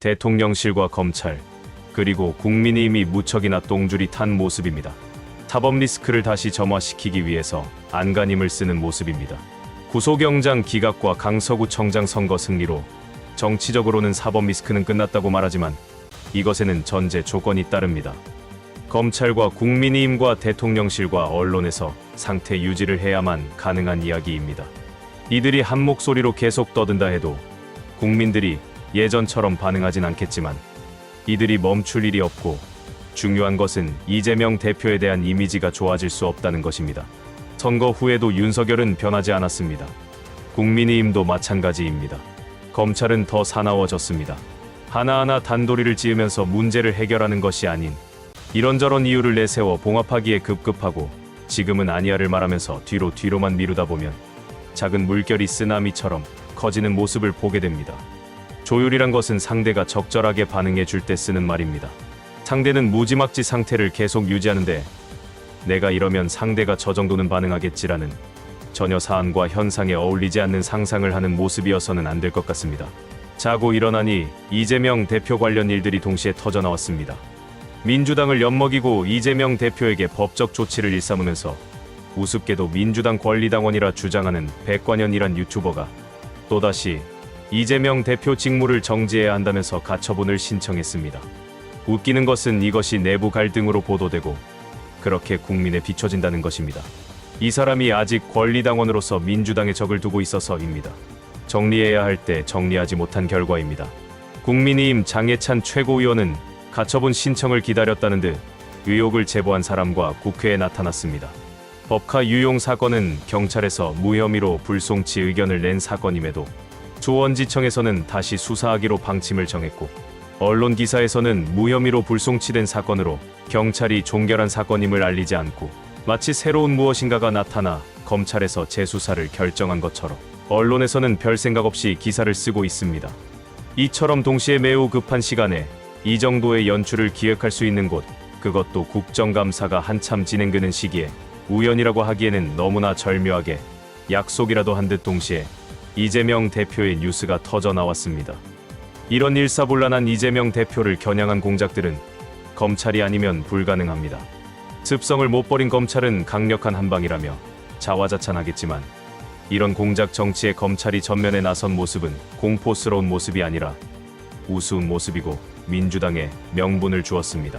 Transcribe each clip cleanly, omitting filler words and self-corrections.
대통령실과 검찰, 그리고 국민의힘이 무척이나 똥줄이 탄 모습입니다. 사법 리스크를 다시 점화시키기 위해서 안간힘을 쓰는 모습입니다. 구속영장 기각과 강서구 청장 선거 승리로 정치적으로는 사법 리스크는 끝났다고 말하지만 이것에는 전제 조건이 따릅니다. 검찰과 국민의힘과 대통령실과 언론에서 상태 유지를 해야만 가능한 이야기입니다. 이들이 한 목소리로 계속 떠든다 해도 국민들이 예전처럼 반응하진 않겠지만 이들이 멈출 일이 없고 중요한 것은 이재명 대표에 대한 이미지가 좋아질 수 없다는 것입니다. 선거 후에도 윤석열은 변하지 않았습니다. 국민의힘도 마찬가지입니다. 검찰은 더 사나워졌습니다. 하나하나 단도리를 지으면서 문제를 해결하는 것이 아닌 이런저런 이유를 내세워 봉합하기에 급급하고 지금은 아니야를 말하면서 뒤로만 미루다 보면 작은 물결이 쓰나미처럼 커지는 모습을 보게 됩니다. 조율이란 것은 상대가 적절하게 반응해 줄 때 쓰는 말입니다. 상대는 무지막지 상태를 계속 유지하는데 내가 이러면 상대가 저 정도는 반응하겠지라는 전혀 사안과 현상에 어울리지 않는 상상을 하는 모습이어서는 안 될 것 같습니다. 자고 일어나니 이재명 대표 관련 일들이 동시에 터져나왔습니다. 민주당을 엿먹이고 이재명 대표에게 법적 조치를 일삼으면서 우습게도 민주당 권리당원이라 주장하는 백관현이란 유튜버가 또다시 이재명 대표 직무를 정지해야 한다면서 가처분을 신청했습니다. 웃기는 것은 이것이 내부 갈등으로 보도되고 그렇게 국민에 비춰진다는 것입니다. 이 사람이 아직 권리당원으로서 민주당에 적을 두고 있어서입니다. 정리해야 할 때 정리하지 못한 결과입니다. 국민의힘 장해찬 최고위원은 가처분 신청을 기다렸다는 듯 의혹을 제보한 사람과 국회에 나타났습니다. 법카 유용 사건은 경찰에서 무혐의로 불송치 의견을 낸 사건임에도 조원지청에서는 다시 수사하기로 방침을 정했고 언론 기사에서는 무혐의로 불송치된 사건으로 경찰이 종결한 사건임을 알리지 않고 마치 새로운 무엇인가가 나타나 검찰에서 재수사를 결정한 것처럼 언론에서는 별 생각 없이 기사를 쓰고 있습니다. 이처럼 동시에 매우 급한 시간에 이 정도의 연출을 기획할 수 있는 곳, 그것도 국정감사가 한참 진행되는 시기에 우연이라고 하기에는 너무나 절묘하게 약속이라도 한 듯 동시에 이재명 대표의 뉴스가 터져 나왔습니다. 이런 일사불란한 이재명 대표를 겨냥한 공작들은 검찰이 아니면 불가능합니다. 습성을 못 버린 검찰은 강력한 한방이라며 자화자찬하겠지만 이런 공작 정치에 검찰이 전면에 나선 모습은 공포스러운 모습이 아니라 우스운 모습이고 민주당에 명분을 주었습니다.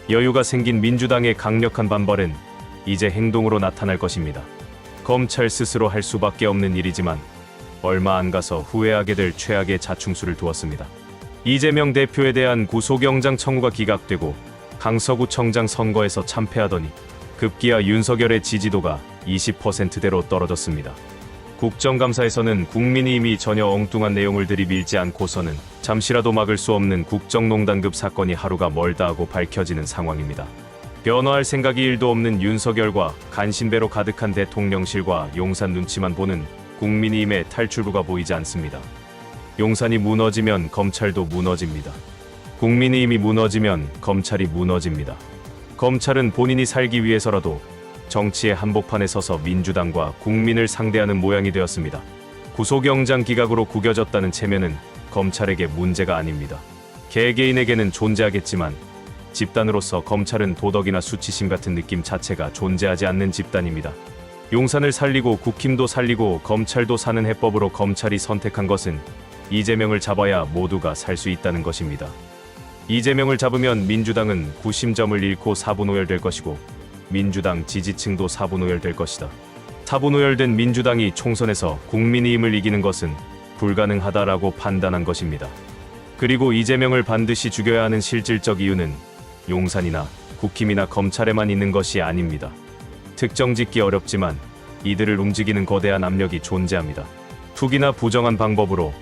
여유가 생긴 민주당의 강력한 반발은 이제 행동으로 나타날 것입니다. 검찰 스스로 할 수밖에 없는 일이지만 얼마 안 가서 후회하게 될 최악의 자충수를 두었습니다. 이재명 대표에 대한 구속영장 청구가 기각되고 강서구 청장 선거에서 참패하더니 급기야 윤석열의 지지도가 20%대로 떨어졌습니다. 국정감사에서는 국민의힘이 전혀 엉뚱한 내용을 들이밀지 않고서는 잠시라도 막을 수 없는 국정농단급 사건이 하루가 멀다 하고 밝혀지는 상황입니다. 변화할 생각이 1도 없는 윤석열과 간신배로 가득한 대통령실과 용산 눈치만 보는 국민의힘의 탈출구가 보이지 않습니다. 용산이 무너지면 검찰도 무너집니다. 국민의힘이 무너지면 검찰이 무너집니다. 검찰은 본인이 살기 위해서라도 정치의 한복판에 서서 민주당과 국민을 상대하는 모양이 되었습니다. 구속영장 기각으로 구겨졌다는 체면은 검찰에게 문제가 아닙니다. 개개인에게는 존재하겠지만 집단으로서 검찰은 도덕이나 수치심 같은 느낌 자체가 존재하지 않는 집단입니다. 용산을 살리고 국힘도 살리고 검찰도 사는 해법으로 검찰이 선택한 것은 이재명을 잡아야 모두가 살 수 있다는 것입니다. 이재명을 잡으면 민주당은 구심점을 잃고 사분오열될 것이고 민주당 지지층도 사분오열될 것이다. 사분오열된 민주당이 총선에서 국민의힘을 이기는 것은 불가능하다라고 판단한 것입니다. 그리고 이재명을 반드시 죽여야 하는 실질적 이유는 용산이나 국힘이나 검찰에만 있는 것이 아닙니다. 특정짓기 어렵지만 이들을 움직이는 거대한 압력이 존재합니다. 투기나 부정한 방법으로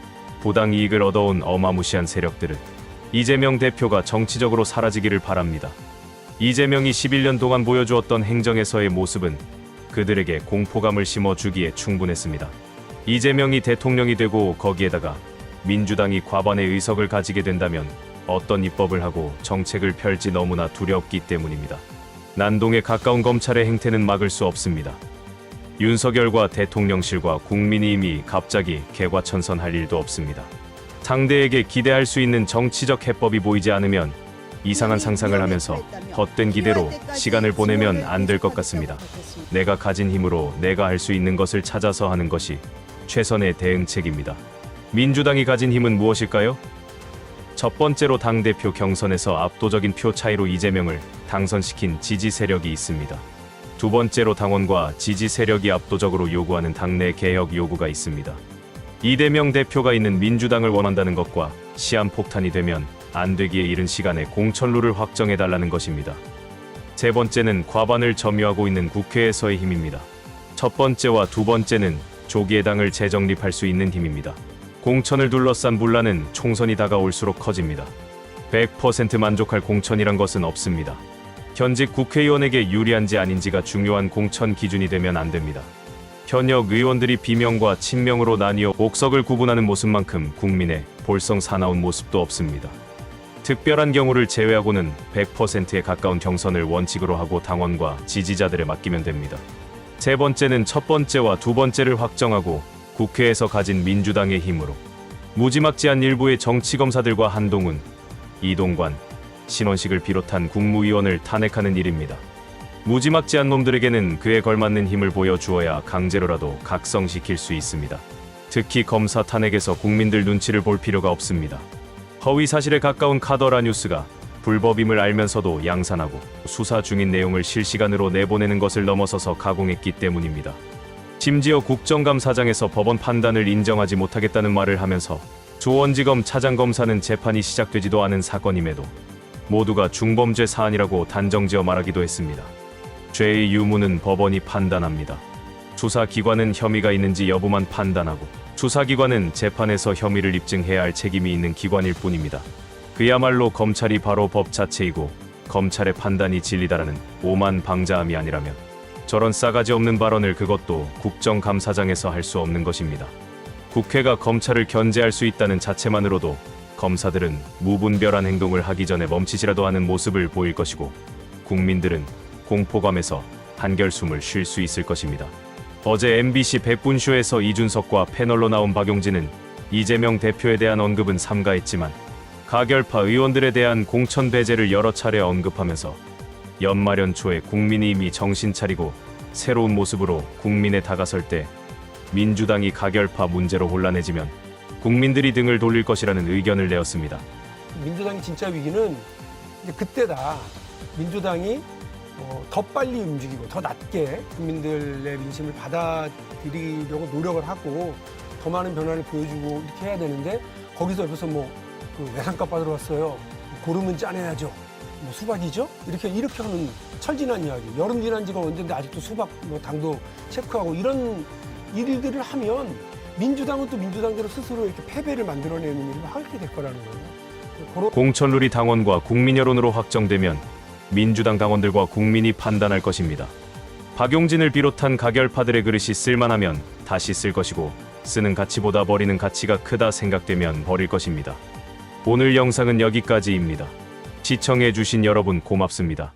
부당 이익을 얻어온 어마무시한 세력들은 이재명 대표가 정치적으로 사라지기를 바랍니다. 이재명이 11년 동안 보여주었던 행정에서의 모습은 그들에게 공포감을 심어주기에 충분했습니다. 이재명이 대통령이 되고 거기에다가 민주당이 과반의 의석을 가지게 된다면 어떤 입법을 하고 정책을 펼지 너무나 두렵기 때문입니다. 난동에 가까운 검찰의 행태는 막을 수 없습니다. 윤석열과 대통령실과 국민의힘이 갑자기 개과천선할 일도 없습니다. 상대에게 기대할 수 있는 정치적 해법이 보이지 않으면 이상한 상상을 하면서 헛된 기대로 시간을 보내면 안 될 것 같습니다. 내가 가진 힘으로 내가 할 수 있는 것을 찾아서 하는 것이 최선의 대응책입니다. 민주당이 가진 힘은 무엇일까요? 첫 번째로 당대표 경선에서 압도적인 표 차이로 이재명을 당선시킨 지지 세력이 있습니다. 두 번째로 당원과 지지 세력이 압도적으로 요구하는 당내 개혁 요구가 있습니다. 이재명 대표가 있는 민주당을 원한다는 것과 시한폭탄이 되면 안 되기에 이른 시간에 공천룰을 확정해달라는 것입니다. 세 번째는 과반을 점유하고 있는 국회에서의 힘입니다. 첫 번째와 두 번째는 조기에 당을 재정립할 수 있는 힘입니다. 공천을 둘러싼 분란은 총선이 다가올수록 커집니다. 100% 만족할 공천이란 것은 없습니다. 현직 국회의원에게 유리한지 아닌지가 중요한 공천 기준이 되면 안 됩니다. 현역 의원들이 비명과 친명으로 나뉘어 옥석을 구분하는 모습만큼 국민의 볼성 사나운 모습도 없습니다. 특별한 경우를 제외하고는 100%에 가까운 경선을 원칙으로 하고 당원과 지지자들에 맡기면 됩니다. 세 번째는 첫 번째와 두 번째를 확정하고 국회에서 가진 민주당의 힘으로 무지막지한 일부의 정치검사들과 한동훈, 이동관, 신원식을 비롯한 국무위원을 탄핵하는 일입니다. 무지막지한 놈들에게는 그에 걸맞는 힘을 보여주어야 강제로라도 각성시킬 수 있습니다. 특히 검사 탄핵에서 국민들 눈치를 볼 필요가 없습니다. 허위 사실에 가까운 카더라 뉴스가 불법임을 알면서도 양산하고 수사 중인 내용을 실시간으로 내보내는 것을 넘어서서 가공했기 때문입니다. 심지어 국정감사장에서 법원 판단을 인정하지 못하겠다는 말을 하면서 수원지검 차장검사는 재판이 시작되지도 않은 사건임에도 모두가 중범죄 사안이라고 단정지어 말하기도 했습니다. 죄의 유무는 법원이 판단합니다. 수사기관은 혐의가 있는지 여부만 판단하고 수사기관은 재판에서 혐의를 입증해야 할 책임이 있는 기관일 뿐입니다. 그야말로 검찰이 바로 법 자체이고 검찰의 판단이 진리다라는 오만방자함이 아니라면 저런 싸가지 없는 발언을 그것도 국정감사장에서 할 수 없는 것입니다. 국회가 검찰을 견제할 수 있다는 자체만으로도 검사들은 무분별한 행동을 하기 전에 멈추시라도 하는 모습을 보일 것이고 국민들은 공포감에서 한결숨을 쉴 수 있을 것입니다. 어제 MBC 100분쇼에서 이준석과 패널로 나온 박용진은 이재명 대표에 대한 언급은 삼가했지만 가결파 의원들에 대한 공천 배제를 여러 차례 언급하면서 연말연 초에 국민이 이미 정신 차리고 새로운 모습으로 국민에 다가설 때 민주당이 가결파 문제로 혼란해지면 국민들이 등을 돌릴 것이라는 의견을 내었습니다. 민주당이 진짜 위기는 이제 그때다. 민주당이 더 빨리 움직이고 더 낮게 국민들의 민심을 받아들이려고 노력을 하고 더 많은 변화를 보여주고 이렇게 해야 되는데 거기서 옆에서 외상값 받으러 왔어요. 고르면 짜내야죠. 수박이죠? 이렇게 하는 철진한 이야기. 여름 지난 지가 언젠데 아직도 수박 당도 체크하고 이런 일들을 하면 민주당은 또 민주당대로 스스로 이렇게 패배를 만들어내는 일을 하게 될 거라는 거예요. 공천룰이 당원과 국민 여론으로 확정되면 민주당 당원들과 국민이 판단할 것입니다. 박용진을 비롯한 가결파들의 그릇이 쓸만하면 다시 쓸 것이고 쓰는 가치보다 버리는 가치가 크다 생각되면 버릴 것입니다. 오늘 영상은 여기까지입니다. 시청해주신 여러분 고맙습니다.